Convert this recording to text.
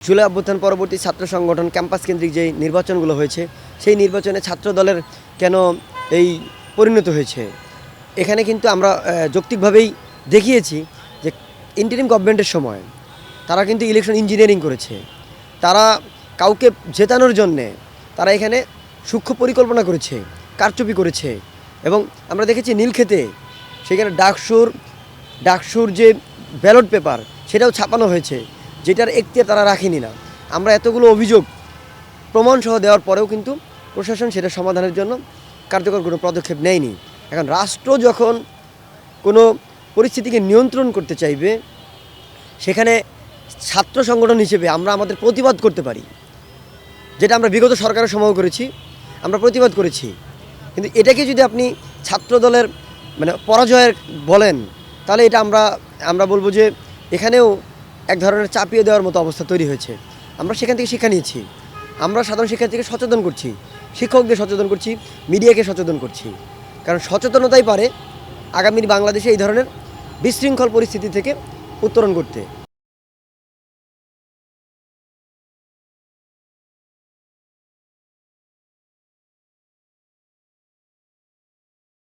জুলাই অভ্যুত্থান পরবর্তী ছাত্র সংগঠন ক্যাম্পাস কেন্দ্রিক যে নির্বাচনগুলো হয়েছে সেই নির্বাচনে ছাত্র দলের কেন এই পরিণত হয়েছে এখানে কিন্তু আমরা যৌক্তিকভাবেই দেখিয়েছি যে ইন্টারিম গভর্নমেন্টের সময় তারা কিন্তু ইলেকশন ইঞ্জিনিয়ারিং করেছে। তারা কাউকে জেতানোর জন্যে তারা এখানে সূক্ষ্ম পরিকল্পনা করেছে, কারচুপি করেছে। এবং আমরা দেখেছি নীলক্ষেতে সেখানে ডাকসুর যে ব্যালট পেপার সেটাও ছাপানো হয়েছে, যেটার এখতিয়ার তারা রাখেনি না। আমরা এতগুলো অভিযোগ প্রমাণসহ দেওয়ার পরেও কিন্তু প্রশাসন সেটা সমাধানের জন্য কার্যকর কোনো পদক্ষেপ নেয়নি। এখন রাষ্ট্র যখন কোনো পরিস্থিতিকে নিয়ন্ত্রণ করতে চাইবে সেখানে ছাত্র সংগঠন হিসেবে আমরা আমাদের প্রতিবাদ করতে পারি, যেটা আমরা বিগত সরকারের সময় করেছি, আমরা প্রতিবাদ করেছি। কিন্তু এটাকে যদি আপনি ছাত্র দলের পরাজয়ের বলেন তাহলে এটা আমরা বলবো যে এখানেও এক ধরনের চাপিয়ে দেওয়ার মতো অবস্থা তৈরি হয়েছে। আমরা সেখান থেকে শিক্ষা নিয়েছি, আমরা সাধারণ শিক্ষার্থীকে সচেতন করছি, শিক্ষকদের সচেতন করছি, মিডিয়াকে সচেতন করছি। কারণ সচেতনতাই পারে আগামী বাংলাদেশে এই ধরনের বিশৃঙ্খল পরিস্থিতি থেকে উত্তরণ করতে।